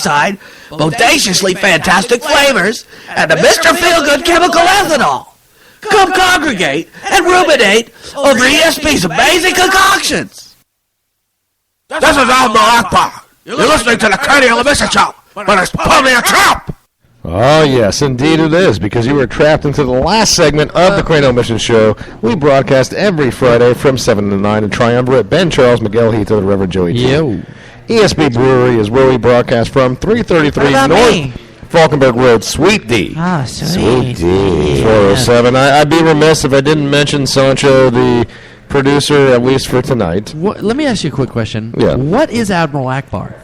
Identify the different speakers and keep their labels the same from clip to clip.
Speaker 1: peroxide, bodaciously fantastic flavors, and the Mr. Feelgood chemical ethanol. Come congregate and ruminate over ESP's amazing concoctions. This is Admiral Akbar. You're listening to the Cranial Emission Show, but it's probably a trap.
Speaker 2: Oh, yes, indeed it is, because you were trapped into the last segment of the Cranial Mission Show. We broadcast every Friday from 7 to 9 in Triumvirate. Ben Charles, Miguel Hito, the Reverend Joey T.
Speaker 3: Yo.
Speaker 2: ESB Brewery is where we broadcast from, 333 North Falkenberg Road, Sweet D.
Speaker 3: Ah, Sweet D.
Speaker 2: 407. I'd be remiss if I didn't mention Sancho, the producer, at least for tonight.
Speaker 3: Let me ask you a quick question.
Speaker 2: Yeah.
Speaker 3: What is Admiral Akbar?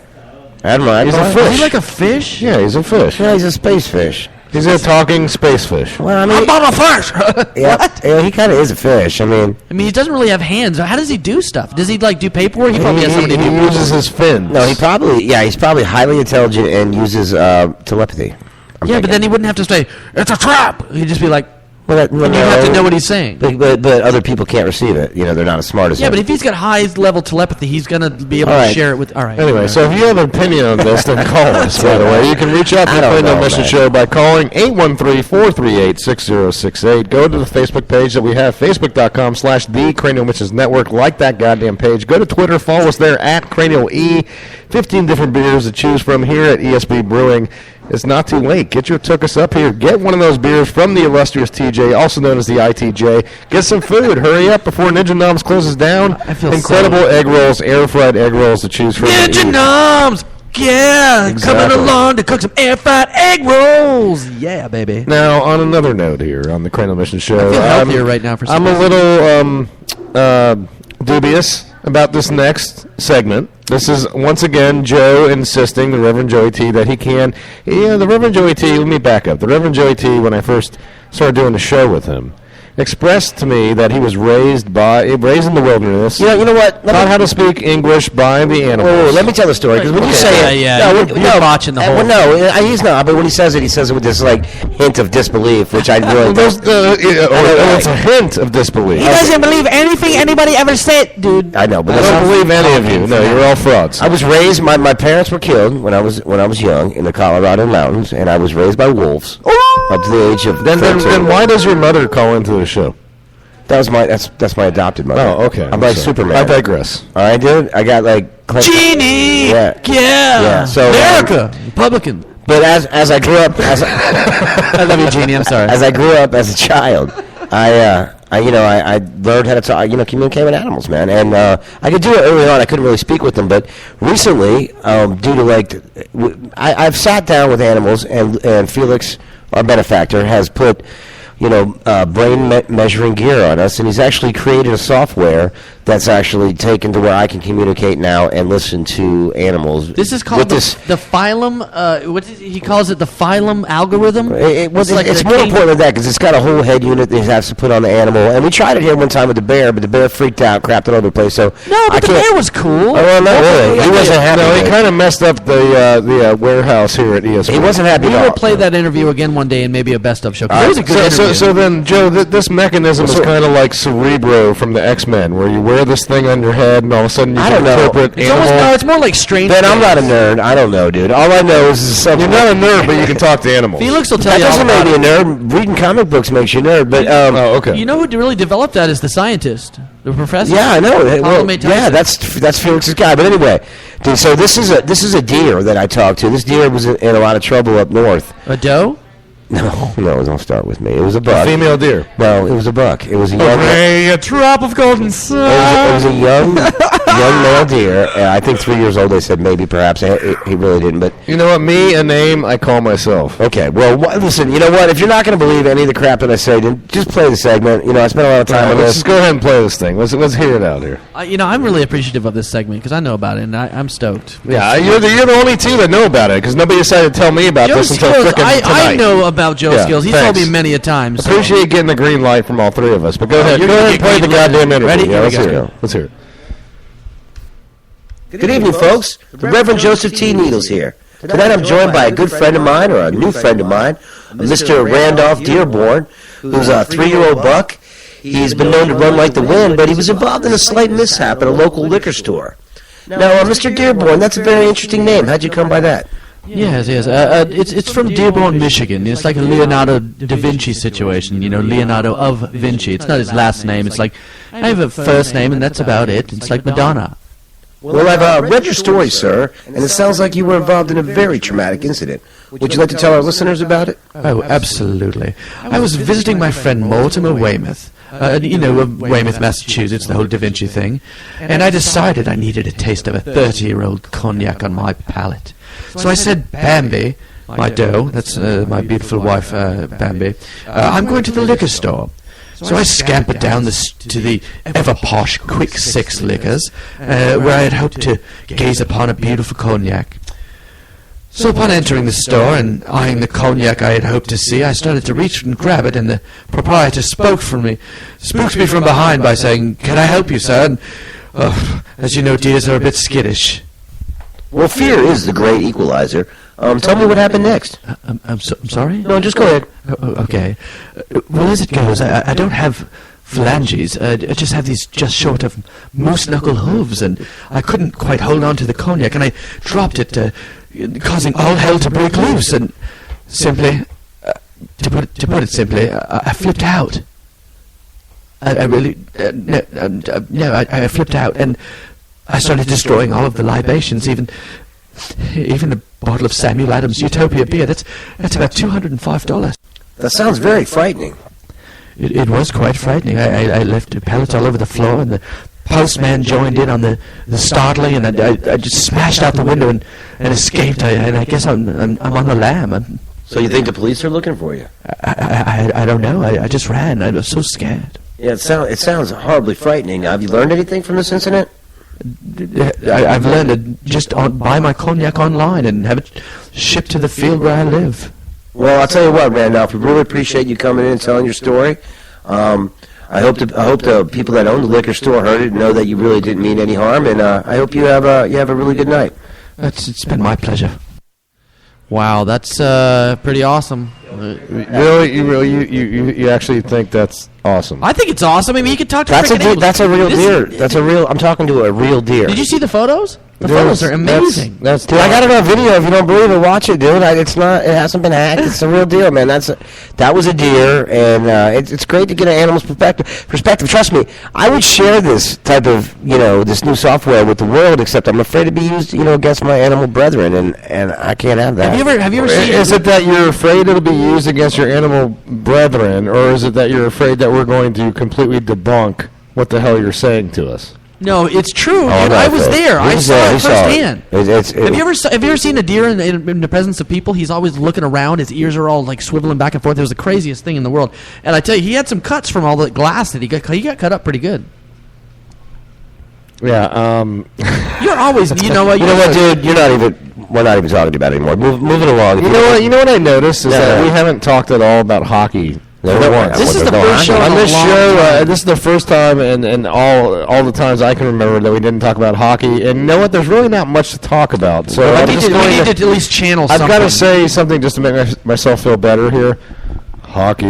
Speaker 2: Admiral Akbar?
Speaker 3: He's a fish. Is he like a fish?
Speaker 2: Yeah, he's a fish.
Speaker 4: Yeah, he's a space fish.
Speaker 2: He's a talking space fish.
Speaker 4: Well, I mean,
Speaker 1: I'm a fish.
Speaker 4: Yeah, he kind of is a fish. I mean,
Speaker 3: he doesn't really have hands. How does he do stuff? Does he do paperwork? He probably has somebody to do.
Speaker 2: He uses his fins.
Speaker 4: No, he's probably highly intelligent and uses telepathy.
Speaker 3: But then he wouldn't have to say, "It's a trap." He'd just be like,
Speaker 4: and
Speaker 3: you have to know what he's saying.
Speaker 4: But other people can't receive it. They're not as smart as him.
Speaker 3: Yeah, but if he's got high-level telepathy, he's going to be able to share it with... All right.
Speaker 2: Anyway, so if you have an opinion on this, then call us, by the way. You can reach out to the Cranial Mission Show by calling 813-438-6068. Go to the Facebook page that we have, facebook.com/The Cranial Missions Network. Like that goddamn page. Go to Twitter. Follow us there at Cranial E. 15 different beers to choose from here at ESB Brewing. It's not too late. Get your tookus up here. Get one of those beers from the illustrious TJ, also known as the ITJ. Get some food. Hurry up before Ninja Noms closes down. Incredible egg rolls, air-fried egg rolls to choose from.
Speaker 3: Ninja Noms! Yeah!
Speaker 2: Exactly.
Speaker 3: Coming along to cook some air-fried egg rolls! Yeah, baby.
Speaker 2: Now, on another note here on the Cranial Mission Show.
Speaker 3: I feel healthier right now for some
Speaker 2: I'm a little dubious about this next segment. This is, once again, Joe insisting, the Reverend Joey T, that he can. The Reverend Joey T, let me back up. The Reverend Joey T, when I first started doing the show with him, expressed to me that he was raised in the wilderness.
Speaker 4: You know what?
Speaker 2: Taught how to speak English by the animals.
Speaker 4: Let me tell the story, because when you say it...
Speaker 3: You're botching the whole
Speaker 4: thing. He's not, but when he says it with this, hint of disbelief, which I really don't...
Speaker 2: It's a hint of disbelief.
Speaker 3: He doesn't believe anything anybody ever said, dude.
Speaker 4: I know, but
Speaker 2: I don't believe any of you. No, you're all frauds.
Speaker 4: I was raised... My parents were killed when I was young in the Colorado mountains, and I was raised by wolves up to the age of...
Speaker 2: Then why does your mother call into the show?
Speaker 4: That's my adopted mother.
Speaker 2: Oh, okay.
Speaker 4: I'm like Superman.
Speaker 2: I digress.
Speaker 4: All right, dude. I got
Speaker 3: Genie.
Speaker 4: Yeah. So
Speaker 3: America, Republican.
Speaker 4: But as I grew up,
Speaker 3: I love you, Genie. I'm sorry.
Speaker 4: As I grew up as a child, I learned how to talk, communicate with animals, man. And I could do it early on. I couldn't really speak with them, but recently, due to I've sat down with animals, and Felix, our benefactor, has put brain measuring gear on us, and he's actually created a software that's actually taken to where I can communicate now and listen to animals.
Speaker 3: This is called the phylum. He calls it the phylum algorithm.
Speaker 4: It's more important than that, because it's got a whole head unit that he has to put on the animal. And we tried it here one time with the bear, but the bear freaked out, crapped all over the place. So
Speaker 3: the bear was cool.
Speaker 4: Oh, well, not really. He wasn't happy.
Speaker 2: No, he kind of messed up the warehouse here at ESPN.
Speaker 4: He wasn't happy.
Speaker 3: We will play that interview again one day, and maybe a best of show. It was a good interview.
Speaker 2: So then, Joe, this mechanism is kind of like Cerebro from the X-Men, where you wear this thing on your head, and all of a sudden you can interpret animals.
Speaker 3: It's more like Strange.
Speaker 4: Ben, I'm not a nerd. I don't know, dude. All I know is something.
Speaker 2: You're not a nerd, but you can talk to animals.
Speaker 3: Felix will tell you.
Speaker 4: That doesn't make me a nerd. Reading comic books makes you a nerd. But
Speaker 2: okay.
Speaker 3: You know who really developed that is the scientist, the professor.
Speaker 4: Yeah, I know. That's Felix's guy. But anyway, dude. So this is a deer that I talked to. This deer was in a lot of trouble up north.
Speaker 3: A doe?
Speaker 4: No, don't start with me. It was a buck.
Speaker 2: A female deer.
Speaker 4: No, it was a buck. It was a young...
Speaker 3: a drop of golden sun.
Speaker 4: It was a young male deer. I think 3 years old, they said maybe, perhaps. He really didn't, but...
Speaker 2: You know what? Me, a name, I call myself.
Speaker 4: Okay, well, listen, you know what? If you're not going to believe any of the crap that I say, then just play the segment. I spent a lot of time on this.
Speaker 2: Let's just go ahead and play this thing. Let's hear it out here.
Speaker 3: I'm really appreciative of this segment, because I know about it, and I'm stoked.
Speaker 2: Yeah, you're the only two that know about it, because nobody decided to tell me about this until frickin' tonight.
Speaker 3: I know about Joe Skills. He's told me many a time. So.
Speaker 2: Appreciate getting the green light from all three of us. But go ahead. Go ahead and play the goddamn interview.
Speaker 3: Ready?
Speaker 2: Yeah, let's hear it.
Speaker 4: Good evening, folks. The Reverend Joseph T. Needles here. Tonight I'm joined by a good friend of mine, or a new friend of mine, Mr. Randolph Dearborn, who's a 3-year-old buck. He's been known to run like the wind, but he was involved in a slight mishap at a local liquor store. Now, Mr. Dearborn, that's a very interesting name. How'd you come by that?
Speaker 3: Yes. It's from Dearborn, Michigan. It's like a Leonardo da Vinci situation. Leonardo of Vinci. It's not his last name. It's like I have a first name, and that's about it. It's like Madonna.
Speaker 5: Well, I've read your story, sir, and it sounds like you were involved in a very traumatic incident. Would you like to tell our listeners about it?
Speaker 3: Oh, absolutely. I was visiting my friend Mortimer Weymouth. Of Weymouth, Massachusetts, the whole Da Vinci thing. And I decided I needed a taste of a 30-year-old cognac on my palate. So I said, Bambi, my doe, that's my beautiful wife, Bambi, I'm going to the liquor store. So I scampered down to the ever-posh Quick Six Liquors, where I had hoped to gaze upon a beautiful cognac. So upon entering the store and eyeing the cognac I had hoped to see, I started to reach and grab it, and the proprietor spooked me from behind by saying, "Can I help you, sir?" And, as you know, deers are a bit skittish.
Speaker 5: Well, fear is the great equalizer. Tell me what happened next.
Speaker 3: I'm sorry?
Speaker 5: No, just go ahead.
Speaker 3: Okay. Well, as it goes, I don't have phalanges. I just have these just short of moose knuckle hooves, and I couldn't quite hold on to the cognac, and I dropped it, causing all hell to break loose, and simply, to put it simply, I flipped out. I flipped out, and I started destroying all of the libations, even the bottle of Samuel Adams Utopia beer. That's about $205.
Speaker 5: That sounds very frightening.
Speaker 3: It was quite frightening. I left pellets all over the floor, and the postman joined in on the startling, and I just smashed out the window and escaped. I guess I'm on the lam.
Speaker 5: So you think the police are looking for you?
Speaker 3: I don't know. I just ran. I was so scared.
Speaker 5: Yeah, it sounds horribly frightening. Have you learned anything from this incident?
Speaker 3: I've learned to just buy my cognac online and have it shipped to the field where I live.
Speaker 5: Well, I'll tell you what, Randolph, we really appreciate you coming in and telling your story. I hope the people that own the liquor store heard it and know that you really didn't mean any harm, and I hope you have a really good night.
Speaker 3: It's been my pleasure. Wow, that's pretty awesome.
Speaker 2: Really, you actually think that's awesome?
Speaker 3: I think it's awesome. I mean, you could talk to.
Speaker 5: That's a real deer. That's a real. I'm talking to a real deer.
Speaker 3: Did you see the photos? The photos are amazing.
Speaker 5: Dude, I got it on video. If you don't believe it, watch it, dude. It hasn't been hacked. It's a real deal, man. That was a deer, and it's great to get an animal's perspective. Trust me, I would share this type of this new software with the world. Except I'm afraid to be used against my animal brethren, and I can't have that.
Speaker 3: Have you ever seen?
Speaker 2: Is it that you're afraid it'll be used against your animal brethren, or is it that you're afraid that we're going to completely debunk what the hell you're saying to us?
Speaker 3: No, it's true.
Speaker 5: Oh,
Speaker 3: I was there. I saw it firsthand.
Speaker 5: Have
Speaker 3: you ever seen a deer in the presence of people? He's always looking around. His ears are all like swiveling back and forth. It was the craziest thing in the world. And I tell you, he had some cuts from all the glass that he got cut up pretty good.
Speaker 2: Yeah.
Speaker 3: You're always. You know what,
Speaker 5: dude? We're not even talking about it anymore. Moving along.
Speaker 2: You know what I noticed is that we haven't talked at all about hockey.
Speaker 3: This is the first show
Speaker 2: on this show.
Speaker 3: This
Speaker 2: is the first time, and all the times I can remember that we didn't talk about hockey. And you know what? There's really not much to talk about. So
Speaker 3: we need to at least channel something.
Speaker 2: I've got to say something just to make myself feel better here. Hockey.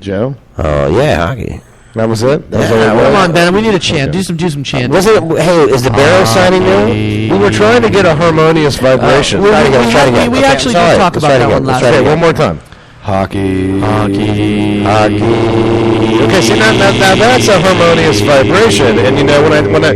Speaker 2: Joe.
Speaker 5: Oh yeah, hockey.
Speaker 2: That was it.
Speaker 3: Come on, Ben. We need a chant. Okay. Do some chant.
Speaker 5: Hey, is the Barrow signing new?
Speaker 2: We were trying to get a harmonious vibration.
Speaker 3: We actually did talk about that one last
Speaker 2: night. One more time. Hockey. Okay, see now that's a harmonious vibration, and when I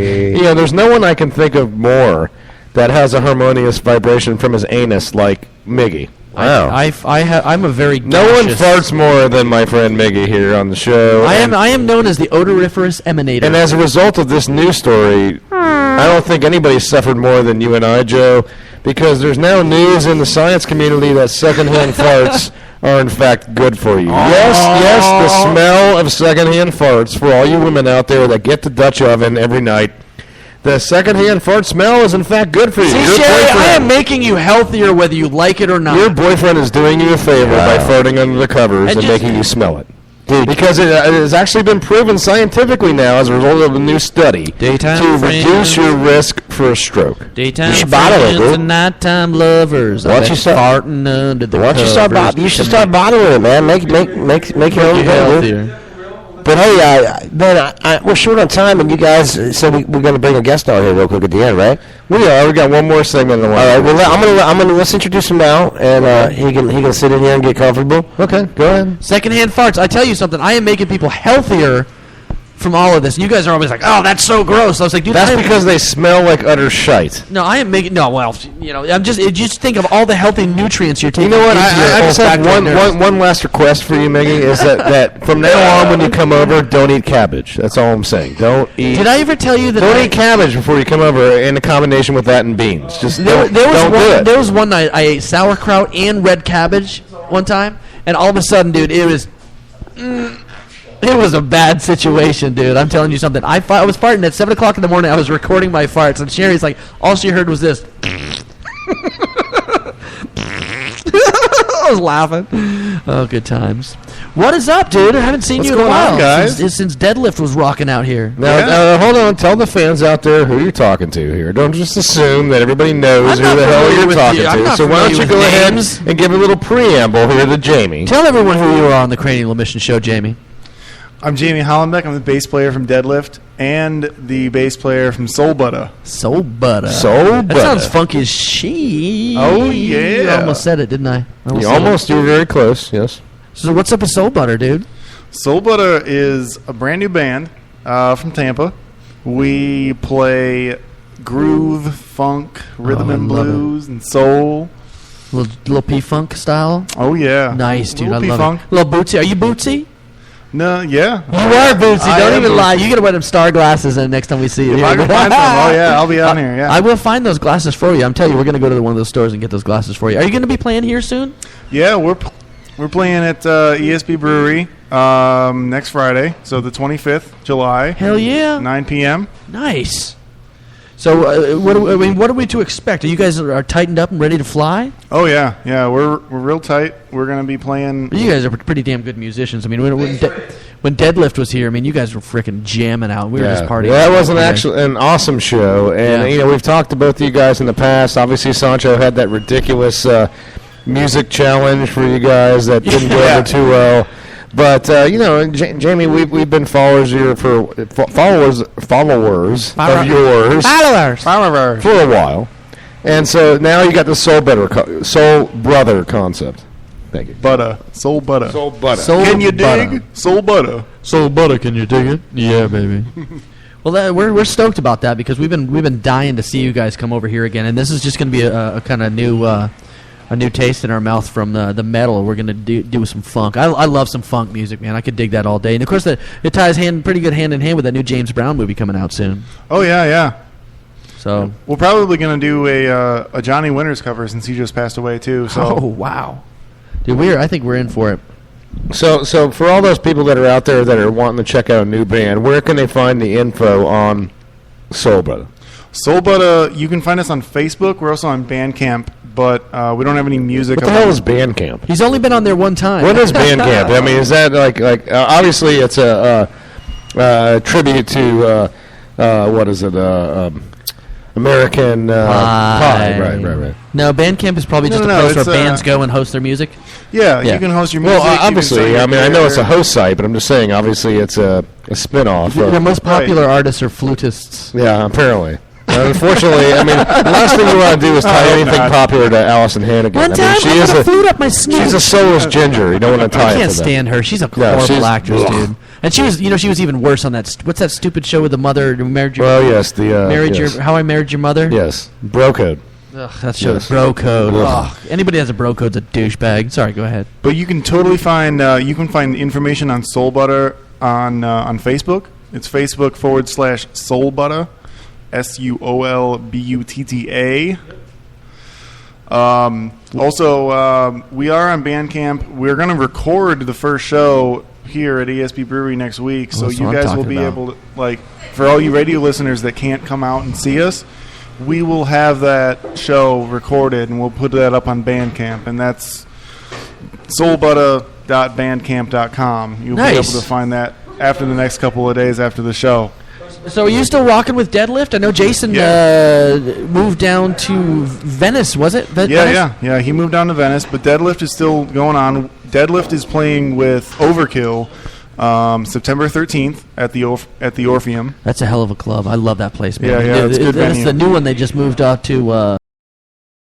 Speaker 2: there's no one I can think of more that has a harmonious vibration from his anus like Miggy.
Speaker 3: Wow. I'm a very
Speaker 2: no one farts more than my friend Miggy here on the show.
Speaker 3: I am known as the odoriferous emanator.
Speaker 2: And as a result of this news story, I don't think anybody suffered more than you and I, Joe, because there's now news in the science community that secondhand farts are in fact good for you. Yes, the smell of secondhand farts for all you women out there that get the Dutch oven every night. The secondhand fart smell is in fact good for you.
Speaker 3: See, Sherry, I am making you healthier whether you like it or not.
Speaker 2: Your boyfriend is doing you a favor by farting under the covers and making you smell it. Dude, because it has actually been proven scientifically now as a result of a new study to reduce your risk for a stroke.
Speaker 3: Daytime friends and nighttime lovers.
Speaker 5: Why don't you start
Speaker 3: farting under the
Speaker 5: covers? You should start bottling it, man. Make your own
Speaker 3: healthier.
Speaker 5: But hey, man, we're short on time, and you guys said we're going to bring a guest on here real quick at the end, right?
Speaker 2: We are. We got one more segment in the
Speaker 5: All right. Well, let's introduce him now, and he can sit in here and get comfortable.
Speaker 2: Okay, go ahead.
Speaker 3: Secondhand farts. I tell you something. I am making people healthier from all of this. And you guys are always like, "Oh, that's so gross." I was like, "Dude,
Speaker 2: That's because they smell like utter shite.
Speaker 3: no, I am making no. Well, I'm just think of all the healthy nutrients you're taking.
Speaker 2: You know what?
Speaker 3: into your
Speaker 2: I just have
Speaker 3: olfactory nerves.
Speaker 2: one last request for you, Maggie, is that from now on when you come over, don't eat cabbage. That's all I'm saying. Don't eat.
Speaker 3: Did I ever tell you that?
Speaker 2: Don't eat cabbage before you come over in a combination with that and beans. Just don't do it.
Speaker 3: There was one night I ate sauerkraut and red cabbage one time, and all of a sudden, dude, it was a bad situation, dude. I'm telling you something. I was farting at 7 o'clock in the morning. I was recording my farts, and Sherry's like, all she heard was this. I was laughing. Oh, good times. What is up, dude? I haven't seen
Speaker 2: What's
Speaker 3: you in a
Speaker 2: going on,
Speaker 3: while.
Speaker 2: guys?
Speaker 3: Since Deadlift was rocking out here.
Speaker 2: Now, hold on. Tell the fans out there who you're talking to here. Don't just assume that everybody knows
Speaker 3: I'm
Speaker 2: who
Speaker 3: not
Speaker 2: the hell
Speaker 3: familiar
Speaker 2: you're
Speaker 3: with
Speaker 2: talking
Speaker 3: you. I'm
Speaker 2: to.
Speaker 3: not
Speaker 2: So why don't you
Speaker 3: familiar
Speaker 2: go
Speaker 3: with
Speaker 2: ahead
Speaker 3: names.
Speaker 2: and give a little preamble here to Jamie.
Speaker 3: Tell everyone who you are on the Cranial Emission Show, Jamie.
Speaker 6: I'm Jamie Hollenbeck. I'm the bass player from Deadlift and the bass player from Soul Butter.
Speaker 3: Soul Butter.
Speaker 2: Soul
Speaker 3: That
Speaker 2: Butter.
Speaker 3: sounds funky as shit.
Speaker 6: Oh, yeah.
Speaker 3: You almost said it, didn't I?
Speaker 2: You were very close, yes.
Speaker 3: So what's up with Soul Butter, dude?
Speaker 6: Soul Butter is a brand new band from Tampa. We play groove, funk, rhythm and
Speaker 3: love it.
Speaker 6: blues, and soul.
Speaker 3: Little P-Funk style?
Speaker 6: Oh, yeah.
Speaker 3: Nice, dude. I
Speaker 6: Little
Speaker 3: love
Speaker 6: P-Funk.
Speaker 3: it. Little Bootsy. Are you Bootsy?
Speaker 6: No, yeah.
Speaker 3: You are Bootsy.
Speaker 6: I
Speaker 3: Don't
Speaker 6: am
Speaker 3: even lie.
Speaker 6: Bootsy.
Speaker 3: You got to wear them star glasses next time we see you.
Speaker 6: If I can find some, oh, yeah, I'll be on here, yeah.
Speaker 3: I will find those glasses for you. I'm telling you, we're going to go to one of those stores and get those glasses for you. Are you going to be playing here soon?
Speaker 6: Yeah, we're playing at ESB Brewery next Friday, so the 25th, July.
Speaker 3: Hell yeah.
Speaker 6: 9 p.m.
Speaker 3: Nice. So, what are we to expect? Are you guys are tightened up and ready to fly?
Speaker 6: Oh, yeah. Yeah, we're real tight. We're going to be playing.
Speaker 3: You guys are pretty damn good musicians. I mean, when Deadlift was here, I mean, you guys were freaking jamming out. We were just partying.
Speaker 2: Yeah, that was an awesome show. And, we've talked to both of you guys in the past. Obviously, Sancho had that ridiculous music challenge for you guys that didn't go over too well. But Jamie, we've been followers of yours for a while, and so now you got the Soul Brother concept. Thank you.
Speaker 6: Soul Butter.
Speaker 2: Soul Butter.
Speaker 6: Can you dig? Soul Butter.
Speaker 3: Soul Butter, can you dig it? Yeah, baby. Well, we're stoked about that because we've been dying to see you guys come over here again, and this is just going to be a kind of new. A new taste in our mouth from the metal. We're going to do some funk. I love some funk music, man. I could dig that all day. And, of course, it ties pretty good hand in hand with that new James Brown movie coming out soon.
Speaker 6: Oh, yeah.
Speaker 3: So
Speaker 6: We're probably going to do a Johnny Winters cover since he just passed away, too. So.
Speaker 3: Oh, wow. Dude, I think we're in for it.
Speaker 2: So for all those people that are out there that are wanting to check out a new band, where can they find the info on Soul Brother?
Speaker 6: Soul Butter, you can find us on Facebook. We're also on Bandcamp, but we don't have any music.
Speaker 2: What the hell is Bandcamp?
Speaker 3: He's only been on there one time.
Speaker 2: What is Bandcamp? I mean, is that like obviously it's a tribute to what is it? American Pie. Right.
Speaker 3: No, Bandcamp is probably just a place where bands go and host their music.
Speaker 6: Yeah, you can host your music.
Speaker 2: Well, obviously, I mean, I know it's a host site, but I'm just saying, obviously, it's a spin-off.
Speaker 3: Their most popular artists are flutists.
Speaker 2: Yeah, apparently. Unfortunately, I mean, the last thing you want to do is tie anything popular to Allison Hannigan.
Speaker 3: One time,
Speaker 2: she
Speaker 3: I
Speaker 2: is
Speaker 3: put a flute up my snooze.
Speaker 2: She's a soulless ginger. You don't want to tie
Speaker 3: I
Speaker 2: it
Speaker 3: can't
Speaker 2: to that.
Speaker 3: stand her. She's a horrible actress, dude. And she was even worse on that. What's that stupid show with the mother who married your?
Speaker 2: Well, yes,
Speaker 3: How I Married Your Mother.
Speaker 2: Yes, Bro Code.
Speaker 3: Ugh, that show, Bro Code. Ugh. Anybody that has a bro code's a douchebag. Sorry, go ahead.
Speaker 6: But you can totally find information on Soul Butter on Facebook. It's Facebook.com/Soul Butter. SOULBUTTA. Also, we are on Bandcamp. We're going to record the first show here at ESB Brewery next week, so you guys will be able to, like, for all you radio listeners that can't come out and see us, we will have that show recorded, and we'll put that up on Bandcamp, and that's soulbutter.bandcamp.com. You'll be able to find that after the next couple of days after the show.
Speaker 3: So are you still rocking with Deadlift? I know Jason moved down to Venice, was it?
Speaker 6: Yeah. He moved down to Venice, but Deadlift is still going on. Deadlift is playing with Overkill September 13th at the Orpheum.
Speaker 3: That's a hell of a club. I love that place, man.
Speaker 6: Yeah, it's a good
Speaker 3: That's
Speaker 6: venue.
Speaker 3: the new one they just moved out to.